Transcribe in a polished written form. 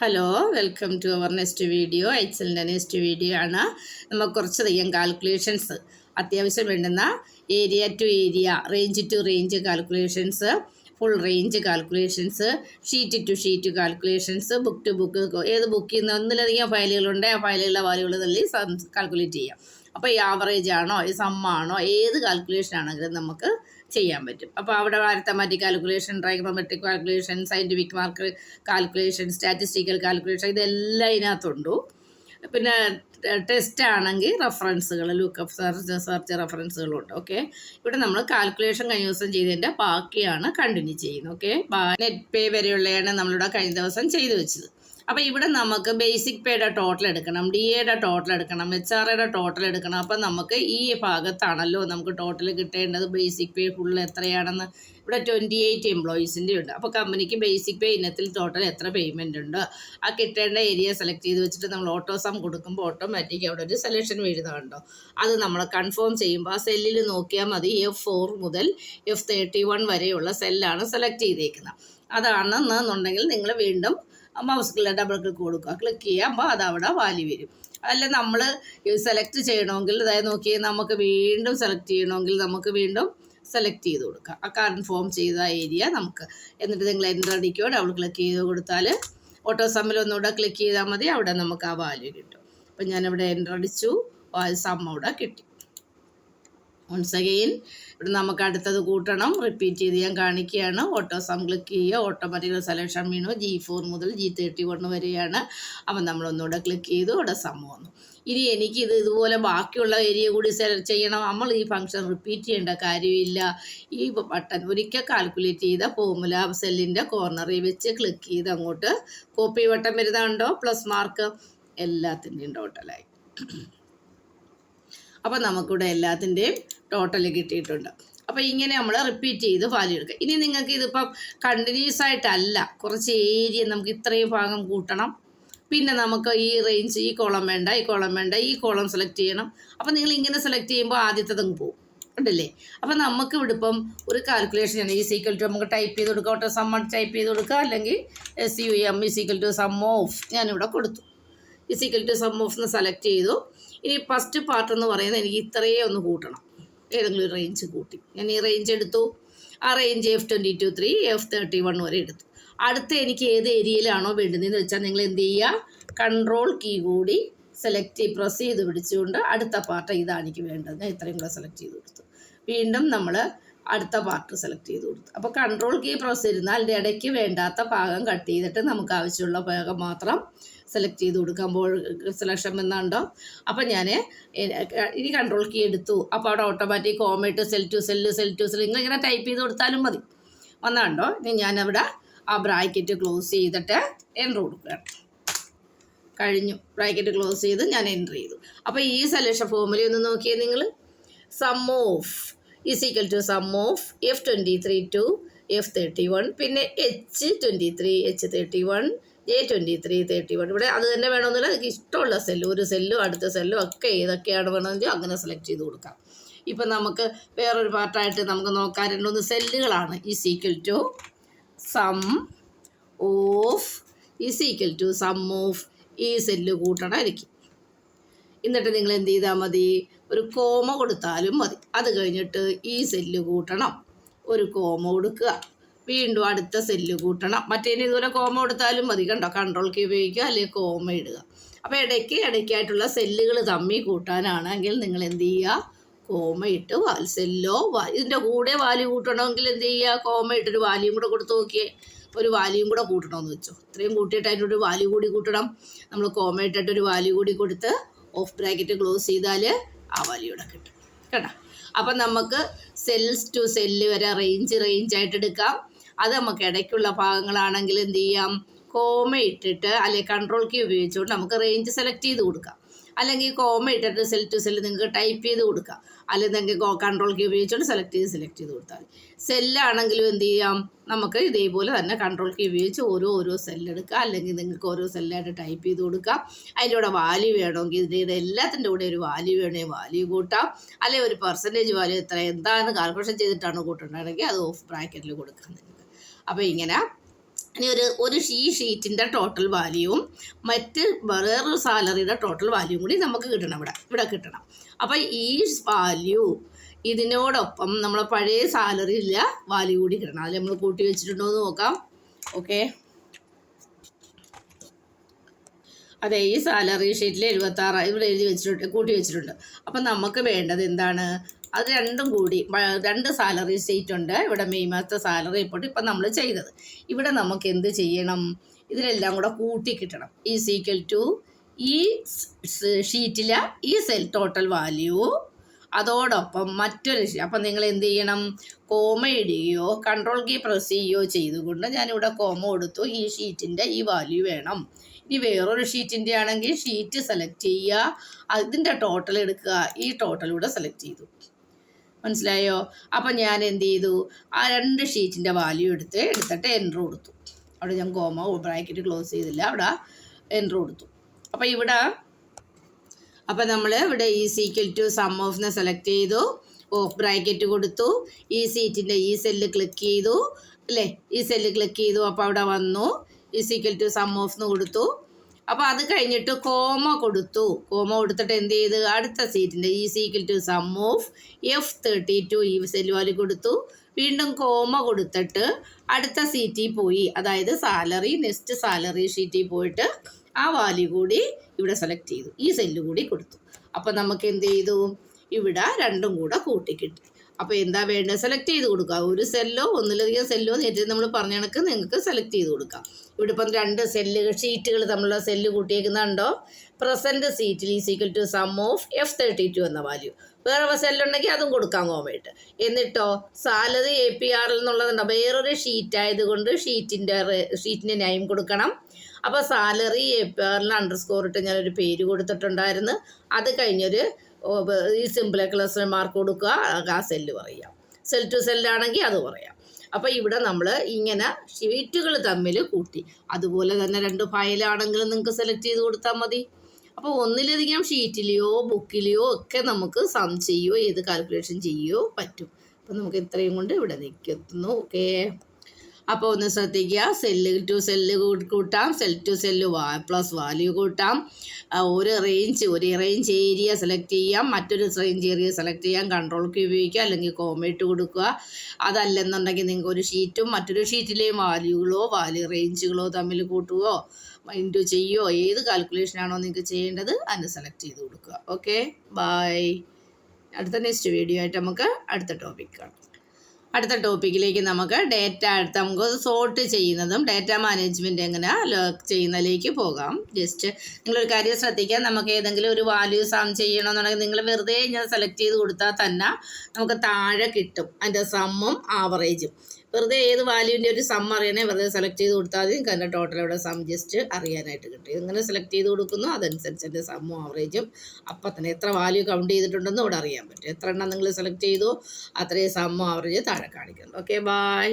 Hello, welcome to our next video. എക്സലിൻ്റെ next video ആണ്. നമുക്ക് കുറച്ചധികം കാൽക്കുലേഷൻസ് അത്യാവശ്യം വേണ്ടുന്ന area to area, range to range calculations, full range calculations, sheet to sheet calculations, book to book, ഏത് ബുക്കിൽ നിന്ന് ഒന്നിലധികം ഫയലുകളുണ്ട് ആ ഫയലുകളുടെ വാല്യൂകൾ തള്ളി കാൽക്കുലേറ്റ് ചെയ്യാം. അപ്പോൾ ഈ ആവറേജ് ആണോ, ഈ സമ്മാണോ, ഏത് കാൽക്കുലേഷൻ ആണെങ്കിലും നമുക്ക് ചെയ്യാൻ പറ്റും. അപ്പോൾ അവിടെ arithmetic calculation, trigonometric calculation, scientific mark calculation, statistical calculation, ഇതെല്ലാം ഇതിനകത്തുണ്ടു. പിന്നെ ടെസ്റ്റ് ആണെങ്കിൽ റെഫറൻസുകൾ, ലുക്കപ്പ് സെർച്ച് റെഫറൻസുകളുണ്ട്. ഓക്കെ, ഇവിടെ നമ്മൾ കാൽക്കുലേഷൻ കഴിഞ്ഞ ദിവസം ചെയ്തതിൻ്റെ ബാക്കിയാണ് കണ്ടിന്യൂ ചെയ്യുന്നത്. ഓക്കെ, നെറ്റ് പേ വരെയുള്ളതാണ് നമ്മളിവിടെ കഴിഞ്ഞ ദിവസം ചെയ്തു വെച്ചത്. അപ്പോൾ ഇവിടെ നമുക്ക് ബേസിക് പേയുടെ ടോട്ടൽ എടുക്കണം, ഡി എയുടെ ടോട്ടൽ എടുക്കണം, എച്ച് ആർ എയുടെ ടോട്ടൽ എടുക്കണം. അപ്പം നമുക്ക് ഈ ഭാഗത്താണല്ലോ നമുക്ക് ടോട്ടൽ കിട്ടേണ്ടത്. ബേസിക് പേ ഫുൾ എത്രയാണെന്ന് ഇവിടെ 28 എംപ്ലോയീസിൻ്റെ ഉണ്ട്. അപ്പോൾ കമ്പനിക്ക് ബേസിക് പേ ഇനത്തിൽ ടോട്ടൽ എത്ര പേയ്മെൻ്റ് ഉണ്ട്, ആ കിട്ടേണ്ട ഏരിയ സെലക്ട് ചെയ്ത് വെച്ചിട്ട് നമ്മൾ ഓട്ടോ സം കൊടുക്കുമ്പോൾ ഓട്ടോമാറ്റിക് അവിടെ ഒരു സെലക്ഷൻ വീഴുന്നുണ്ടോ, അത് നമ്മൾ കൺഫേം ചെയ്യുമ്പോൾ ആ സെല്ലിൽ നോക്കിയാൽ മതി. F4 മുതൽ F31 വരെയുള്ള സെല്ലാണ് സെലക്ട് ചെയ്തേക്കുന്നത്. അതാണെന്നുണ്ടെങ്കിൽ നിങ്ങൾ വീണ്ടും മൗസ് ഡബിൾ ക്ലിക്ക് കൊടുക്കുക, ക്ലിക്ക് ചെയ്യുമ്പോൾ അതവിടെ വാല്യൂ വരും. അല്ല നമ്മൾ സെലക്ട് ചെയ്യണമെങ്കിൽ, അതായത് നോക്കി നമുക്ക് വീണ്ടും സെലക്ട് ചെയ്യണമെങ്കിൽ നമുക്ക് വീണ്ടും സെലക്ട് ചെയ്ത് കൊടുക്കുക ആ കൺഫേം ചെയ്ത ഏരിയ നമുക്ക്. എന്നിട്ട് നിങ്ങൾ എൻ്റർ അടിക്കുകയോ ഡബിൾ ക്ലിക്ക് ചെയ്ത് കൊടുത്താൽ ഓട്ടോ സമ്മിൽ ഒന്നുകൂടെ ക്ലിക്ക് ചെയ്താൽ മതി, അവിടെ നമുക്ക് ആ വാല്യൂ കിട്ടും. അപ്പം ഞാനിവിടെ എൻ്റർ അടിച്ചു, സം അവിടെ കിട്ടി. വൺസ് അഗെയിൻ ഇവിടെ നമുക്ക് അടുത്തത് കൂട്ടണം, റിപ്പീറ്റ് ചെയ്ത് ഞാൻ കാണിക്കുകയാണ്. ഓട്ടോ സം ക്ലിക്ക് ചെയ്യുക, ഓട്ടോമാറ്റിക് സെലക്ഷൻ വീണു. G4 മുതൽ G31 വരെയാണ്. അപ്പം നമ്മളൊന്നുകൂടെ ക്ലിക്ക് ചെയ്തു, അവിടെ സം വന്നു. ഇനി എനിക്കിത് ഇതുപോലെ ബാക്കിയുള്ള ഏരിയ കൂടി സെലക്ട് ചെയ്യണം. നമ്മൾ ഈ ഫംഗ്ഷൻ റിപ്പീറ്റ് ചെയ്യേണ്ട കാര്യമില്ല. ഈ ബട്ടൺ ഒരിക്കൽ കാൽക്കുലേറ്റ് ചെയ്ത ഫോർമുല സെല്ലിൻ്റെ കോർണറിൽ വെച്ച് ക്ലിക്ക് ചെയ്ത് അങ്ങോട്ട് കോപ്പി ബട്ടൺ വരുന്നുണ്ടോ, പ്ലസ് മാർക്ക്, എല്ലാത്തിൻ്റെയും ടോട്ടലായി. അപ്പം നമുക്കിവിടെ എല്ലാത്തിൻ്റെയും ടോട്ടൽ കിട്ടിയിട്ടുണ്ട്. അപ്പോൾ ഇങ്ങനെ നമ്മൾ റിപ്പീറ്റ് ചെയ്ത് വാല്യൂ എടുക്കുക. ഇനി നിങ്ങൾക്ക് ഇതിപ്പം കണ്ടിന്യൂസ് ആയിട്ടല്ല, കുറച്ച് ഏരിയ നമുക്ക് ഇത്രയും ഭാഗം കൂട്ടണം. പിന്നെ നമുക്ക് ഈ റേഞ്ച്, ഈ കോളം വേണ്ട, ഈ കോളം വേണ്ട, ഈ കോളം സെലക്ട് ചെയ്യണം. അപ്പം നിങ്ങൾ ഇങ്ങനെ സെലക്ട് ചെയ്യുമ്പോൾ ആദ്യത്തേതങ്ങ് പോകും, ഉണ്ടല്ലേ. അപ്പം നമുക്ക് ഇവിടെ ഇപ്പം ഒരു കാൽക്കുലേഷൻ ആണ്. ഈക്വൽ ടു നമുക്ക് ടൈപ്പ് ചെയ്ത് കൊടുക്കുക, ഓട്ടോ സം ടൈപ്പ് ചെയ്ത് കൊടുക്കുക, അല്ലെങ്കിൽ SUM equal to sum of ഞാനിവിടെ കൊടുത്തു. ഈക്വൽ ടു സം ഓഫ് എന്ന് സെലക്ട് ചെയ്തു. ഇനി ഫസ്റ്റ് പാർട്ട് എന്ന് പറയുന്നത് എനിക്ക് ഇത്രയേ ഒന്ന് കൂട്ടണം, ഏതെങ്കിലും ഒരു റേഞ്ച് കൂട്ടി. ഞാൻ ഈ റേഞ്ച് എടുത്തു, ആ റേഞ്ച് F22 3 F31 വരെ എടുത്തു. അടുത്ത എനിക്ക് ഏത് ഏരിയയിലാണോ വേണ്ടുന്നതെന്ന് വെച്ചാൽ നിങ്ങൾ എന്ത് ചെയ്യുക, കൺട്രോൾ കീ കൂടി പ്രസ് ചെയ്ത് പിടിച്ചുകൊണ്ട് അടുത്ത പാർട്ട് ഇതാണ് എനിക്ക് വേണ്ടത്, ഞാൻ ഇത്രയും കൂടെ സെലക്ട് ചെയ്ത് കൊടുത്തു. വീണ്ടും നമ്മൾ അടുത്ത പാർട്ട് സെലക്ട് ചെയ്ത് കൊടുത്തു. അപ്പോൾ കൺട്രോൾ കീ പ്രസ് ചെയ്തിരുന്നാൽ അതിൻ്റെ ഇടയ്ക്ക് വേണ്ടാത്ത ഭാഗം കട്ട് ചെയ്തിട്ട് നമുക്ക് ആവശ്യമുള്ള ഭാഗം മാത്രം സെലക്ട് ചെയ്ത് കൊടുക്കുമ്പോൾ സെലക്ഷൻ വന്നുണ്ടോ. അപ്പം ഞാൻ ഇനി കൺട്രോൾ കീ എടുത്തു. അപ്പോൾ അവിടെ ഓട്ടോമാറ്റിക് കോമയിട്ട് സെൽ ടു സെല്ല് നിങ്ങളിങ്ങനെ ടൈപ്പ് ചെയ്ത് കൊടുത്താലും മതി. വന്നുണ്ടോ. ഇനി ഞാനവിടെ ആ ബ്രാക്കറ്റ് ക്ലോസ് ചെയ്തിട്ട് എൻ്റർ കൊടുക്കുകയാണ്. കഴിഞ്ഞു, ബ്രാക്കറ്റ് ക്ലോസ് ചെയ്ത് ഞാൻ എൻ്റർ ചെയ്തു. അപ്പോൾ ഈ സെലക്ഷൻ ഫോർമുല ഒന്ന് നോക്കിയേ നിങ്ങൾ. Sum of equal to sum of F23 to F31, പിന്നെ H23 H31 J23 31. ഇവിടെ അത് തന്നെ വേണമെന്നില്ല, എനിക്ക് ഇഷ്ടമുള്ള സെല്ല്, ഒരു സെല്ലും അടുത്ത സെല്ലും ഒക്കെ ഏതൊക്കെയാണ് വേണമെങ്കിൽ അങ്ങനെ സെലക്ട് ചെയ്ത് കൊടുക്കാം. ഇപ്പം നമുക്ക് വേറൊരു പാർട്ടായിട്ട് നമുക്ക് നോക്കാൻ 2 സെല്ലുകളാണ്. Equal to sum of equal to sum of ഈ സെല്ല് കൂട്ടണമായിരിക്കും. എന്നിട്ട് നിങ്ങൾ എന്ത് ചെയ്താൽ മതി, ഒരു കോമ കൊടുത്താലും മതി. അത് കഴിഞ്ഞിട്ട് ഈ സെല്ല് കൂട്ടണം, ഒരു കോമ കൊടുക്കുക, വീണ്ടും അടുത്ത സെല്ല് കൂട്ടണം. മറ്റേതിന് ഇതുപോലെ കോമ കൊടുത്താലും മതി, കണ്ടോ. കൺട്രോൾ കീ ഉപയോഗിക്കുക, അല്ലെങ്കിൽ കോമ ഇടുക. അപ്പോൾ ഇടയ്ക്കായിട്ടുള്ള സെല്ലുകൾ തമ്മിൽ കൂട്ടാനാണെങ്കിൽ നിങ്ങൾ എന്ത് ചെയ്യുക, കോമ ഇട്ട് സെല്ലോ ഇതിൻ്റെ കൂടെ വാല്യൂ കൂട്ടണമെങ്കിൽ എന്ത് ചെയ്യുക, കോമ ഇട്ടൊരു വാല്യൂം കൂടെ കൊടുത്ത് നോക്കിയേ. ഒരു വാല്യൂം കൂടെ കൂട്ടണമെന്ന് വെച്ചോ, ഇത്രയും കൂട്ടിയിട്ട് അതിനൊരു വാല്യൂ കൂടി കൂട്ടണം. നമ്മൾ കോമ ഇട്ടിട്ടൊരു വാല്യൂ കൂടി കൊടുത്ത് ഓഫ് ബ്രാക്കറ്റ് ക്ലോസ് ചെയ്താൽ ആ വാല്യൂ ഇവിടെ കിട്ടും, കേട്ടോ. അപ്പം നമുക്ക് സെൽസ് ടു സെല്ല് വരെ റേഞ്ച് ആയിട്ട് എടുക്കാം. അത് നമുക്ക് ഇടയ്ക്കുള്ള ഭാഗങ്ങളാണെങ്കിൽ എന്ത് ചെയ്യാം, കോമ ഇട്ടിട്ട് അല്ലെങ്കിൽ കൺട്രോൾ കീ ഉപയോഗിച്ചുകൊണ്ട് നമുക്ക് റേഞ്ച് സെലക്ട് ചെയ്ത് കൊടുക്കാം. അല്ലെങ്കിൽ കോമ ഇട്ടിട്ട് സെൽ ടു സെല്ല് നിങ്ങൾക്ക് ടൈപ്പ് ചെയ്ത് കൊടുക്കാം. അല്ലെങ്കിൽ നിങ്ങൾക്ക് കൺട്രോൾ കീ ഉപയോഗിച്ചുകൊണ്ട് സെലക്ട് ചെയ്ത് കൊടുത്താൽ. സെല്ലാണെങ്കിലും എന്ത് ചെയ്യാം, നമുക്ക് ഇതേപോലെ തന്നെ കൺട്രോൾ കീ ഉപയോഗിച്ച് ഓരോ സെല്ലെടുക്കുക. അല്ലെങ്കിൽ നിങ്ങൾക്ക് ഓരോ സെല്ലായിട്ട് ടൈപ്പ് ചെയ്ത് കൊടുക്കാം. അതിൻ്റെ കൂടെ വാല്യൂ വേണമെങ്കിൽ ഇതിൻ്റെ എല്ലാത്തിൻ്റെ കൂടെ ഒരു വാല്യൂ വേണമെങ്കിൽ വാല്യൂ കൂട്ടാം. അല്ലെങ്കിൽ ഒരു പെർസെൻറ്റേജ് വാല്യൂ എന്താണ് കാൽക്കുലേഷൻ ചെയ്തിട്ടാണ് കൂട്ടുന്നതെങ്കിൽ അത് ഓഫ് ബ്രാക്കറ്റിൽ കൊടുക്കാം നിങ്ങൾക്ക്. അപ്പോൾ ഇങ്ങനെ ഇനി ഈ ഷീറ്റിൻ്റെ ടോട്ടൽ വാല്യൂവും മറ്റ് വേറൊരു സാലറിയുടെ ടോട്ടൽ വാല്യൂവും കൂടി നമുക്ക് കിട്ടണം. ഇവിടെ കിട്ടണം. അപ്പം ഈ വാല്യൂ ഇതിനോടൊപ്പം നമ്മളെ പഴയ സാലറിയിലെ വാല്യൂ കൂടി കിട്ടണം. അതിൽ നമ്മൾ കൂട്ടി വെച്ചിട്ടുണ്ടോ എന്ന് നോക്കാം. ഓക്കെ, അതെ, ഈ സാലറി ഷീറ്റിൽ 76 ഇവിടെ എഴുതി വെച്ചിട്ടുണ്ട്, കൂട്ടി വെച്ചിട്ടുണ്ട്. അപ്പം നമുക്ക് വേണ്ടത് എന്താണ്? അത് രണ്ടും കൂടി 2 സാലറി ഷീറ്റ് ഉണ്ട്. ഇവിടെ മെയ് മാസത്തെ സാലറി റിപ്പോർട്ട് ഇപ്പം നമ്മൾ ചെയ്തത്. ഇവിടെ നമുക്ക് എന്ത് ചെയ്യണം? ഇതിനെല്ലാം കൂടെ കൂട്ടി കിട്ടണം. ഈക്വൽ ടു ഈ ഷീറ്റിലെ ഈ സെൽ ടോട്ടൽ വാല്യൂ അതോടൊപ്പം മറ്റൊരു അപ്പം നിങ്ങൾ എന്ത് ചെയ്യണം? കോമ ഇടുകയോ കൺട്രോൾ കീ പ്രസ് ചെയ്യുകയോ ചെയ്തുകൊണ്ട് ഞാനിവിടെ കോമ കൊടുത്തു. ഈ ഷീറ്റിൻ്റെ ഈ വാല്യൂ വേണം. ഇനി വേറൊരു ഷീറ്റിൻ്റെ ആണെങ്കിൽ ഷീറ്റ് സെലക്ട് ചെയ്യുക, അതിൻ്റെ ടോട്ടൽ എടുക്കുക, ഈ ടോട്ടലൂടെ സെലക്ട് ചെയ്തു. മനസ്സിലായോ? അപ്പം ഞാൻ എന്ത് ചെയ്തു? ആ 2 ഷീറ്റിൻ്റെ വാല്യൂ എടുത്തിട്ട് എൻ്റർ കൊടുത്തു. അവിടെ ഞാൻ കോമ ബ്രാക്കറ്റ് ക്ലോസ് ചെയ്തില്ല, അവിടെ എൻ്റർ കൊടുത്തു. അപ്പം നമ്മൾ ഇവിടെ ഈക്വൽ ടു സം ഓഫ്നെ സെലക്ട് ചെയ്തു, ഓഫ് ബ്രാക്കറ്റ് കൊടുത്തു, ഈ സീറ്റിൻ്റെ ഈ സെല്ല് ക്ലിക്ക് ചെയ്തു അല്ലേ, ഈ സെല്ല് ക്ലിക്ക് ചെയ്തു. അപ്പോൾ അവിടെ വന്നു ഈക്വൽ ടു സം ഓഫ് എന്ന് കൊടുത്തു. അപ്പോൾ അത് കഴിഞ്ഞിട്ട് കോമ കൊടുത്തിട്ട് എന്ത് ചെയ്ത്? അടുത്ത സീറ്റിൻ്റെ equal to sum of F32 ഈ സെല്ല് വാല്യൂ കൊടുത്തു. വീണ്ടും കോമ കൊടുത്തിട്ട് അടുത്ത സീറ്റിൽ പോയി, അതായത് സാലറി നെക്സ്റ്റ് സാലറി ഷീറ്റിൽ പോയിട്ട് ആ വാല്യൂ കൂടി ഇവിടെ സെലക്ട് ചെയ്തു, ഈ സെല്ല് കൂടി കൊടുത്തു. അപ്പോൾ നമുക്ക് എന്ത് ചെയ്തു? ഇവിടെ രണ്ടും കൂടെ കൂട്ടിക്കിട്ടി. അപ്പോൾ എന്താ വേണ്ടത്? സെലക്ട് ചെയ്ത് കൊടുക്കുക. ഒരു സെല്ലോ ഒന്നിലധികം സെല്ലോ നേരത്തെ നമ്മൾ പറഞ്ഞ കണക്ക് നിങ്ങൾക്ക് സെലക്ട് ചെയ്ത് കൊടുക്കാം. ഇവിടെ ഇപ്പം 2 ഷീറ്റുകൾ തമ്മിലുള്ള സെല്ല് കൂട്ടിയേക്കുന്നുണ്ടോ? പ്രസൻറ്റ് സീറ്റിൽ equal to sum of F32 എന്ന വാല്യൂ. വേറെ സെല്ലുണ്ടെങ്കിൽ അതും കൊടുക്കാം കോമയിട്ട്. എന്നിട്ടോ സാലറി APR എന്നുള്ളതുണ്ടോ? വേറൊരു ഷീറ്റ് ആയതുകൊണ്ട് ഷീറ്റിൻ്റെ നെയിം കൊടുക്കണം. അപ്പോൾ സാലറി APR അണ്ടർസ്കോർ ഇട്ട് ഞാനൊരു പേര് കൊടുത്തിട്ടുണ്ടായിരുന്നു. അത് കഴിഞ്ഞൊരു ഈ സിമ്പിൾ ക്ലസ്റ്റർ മാർക്ക് കൊടുക്കുക, ആ സെല്ല് പറയാം. സെൽ ടു സെല്ലാണെങ്കിൽ അത് പറയാം. അപ്പോൾ ഇവിടെ നമ്മൾ ഇങ്ങനെ ഷീറ്റുകൾ തമ്മിൽ കൂട്ടി. അതുപോലെ തന്നെ 2 ഫയലാണെങ്കിലും നിങ്ങൾക്ക് സെലക്ട് ചെയ്ത് കൊടുത്താൽ മതി. അപ്പോൾ ഒന്നിലധികം ഷീറ്റിലെയോ ബുക്കിലെയോ ഒക്കെ നമുക്ക് സം ചെയ്യുകയോ ഏത് കാൽക്കുലേഷൻ ചെയ്യുകയോ പറ്റും. അപ്പോൾ നമുക്ക് ഇത്രയും കൊണ്ട് ഇവിടെ നിൽക്കുന്നു. ഓക്കെ, അപ്പോൾ ഒന്ന് ശ്രദ്ധിക്കുക. സെല്ല് ടു സെല്ല് കൂട്ടാം, cell to cell plus value കൂട്ടാം. ഒരു റേഞ്ച് ഏരിയ സെലക്ട് ചെയ്യാം, മറ്റൊരു റേഞ്ച് ഏരിയ സെലക്ട് ചെയ്യാം, കൺട്രോൾ കീ ഉപയോഗിക്കുക, അല്ലെങ്കിൽ കോമയിട്ട് കൊടുക്കുക. അതല്ലെന്നുണ്ടെങ്കിൽ നിങ്ങൾക്ക് ഒരു ഷീറ്റും മറ്റൊരു ഷീറ്റിലെയും വാല്യൂ റേഞ്ചുകളോ തമ്മിൽ കൂട്ടുകയോ ഇൻറ്റു ചെയ്യുകയോ ഏത് കാൽക്കുലേഷനാണോ നിങ്ങൾക്ക് ചെയ്യേണ്ടത് അതിന് സെലക്ട് ചെയ്ത് കൊടുക്കുക. Okay, bye. അടുത്ത നെക്സ്റ്റ് വീഡിയോ ആയിട്ട് നമുക്ക് അടുത്ത ടോപ്പിക് കാണാം. അടുത്ത ടോപ്പിക്കിലേക്ക് നമുക്ക് നമുക്ക് സോർട്ട് ചെയ്യുന്നതും ഡാറ്റ മാനേജ്മെൻറ്റ് എങ്ങനെ ചെയ്യുന്നതിലേക്ക് പോകാം. ജസ്റ്റ് നിങ്ങളൊരു കാര്യം ശ്രദ്ധിക്കാം. നമുക്ക് ഏതെങ്കിലും ഒരു വാല്യൂ സം ചെയ്യണമെന്നുണ്ടെങ്കിൽ നിങ്ങൾ വെറുതെ ഇങ്ങനെ സെലക്ട് ചെയ്ത് കൊടുത്താൽ തന്നെ നമുക്ക് താഴെ കിട്ടും അതിൻ്റെ സമ്മും ആവറേജും. വെറുതെ ഏത് വാല്യൂവിൻ്റെ ഒരു സം അറിയണേ വെറുതെ സെലക്ട് ചെയ്ത് കൊടുത്താൽ മതി. നിങ്ങൾക്ക് അതിൻ്റെ ടോട്ടൽ ഇവിടെ സം ജസ്റ്റ് അറിയാനായിട്ട് കിട്ടും. ഇങ്ങനെ സെലക്ട് ചെയ്ത് കൊടുക്കുന്നു, അതനുസരിച്ച് എൻ്റെ സമ്മും ആവറേജും അപ്പം തന്നെ എത്ര വാല്യൂ കൗണ്ട് ചെയ്തിട്ടുണ്ടെന്ന് ഇവിടെ അറിയാൻ പറ്റും. എത്ര എണ്ണം നിങ്ങൾ സെലക്ട് ചെയ്തു അത്രയും സമ്മും ആവറേജ് താഴെ കാണിക്കുന്നു. Okay, by.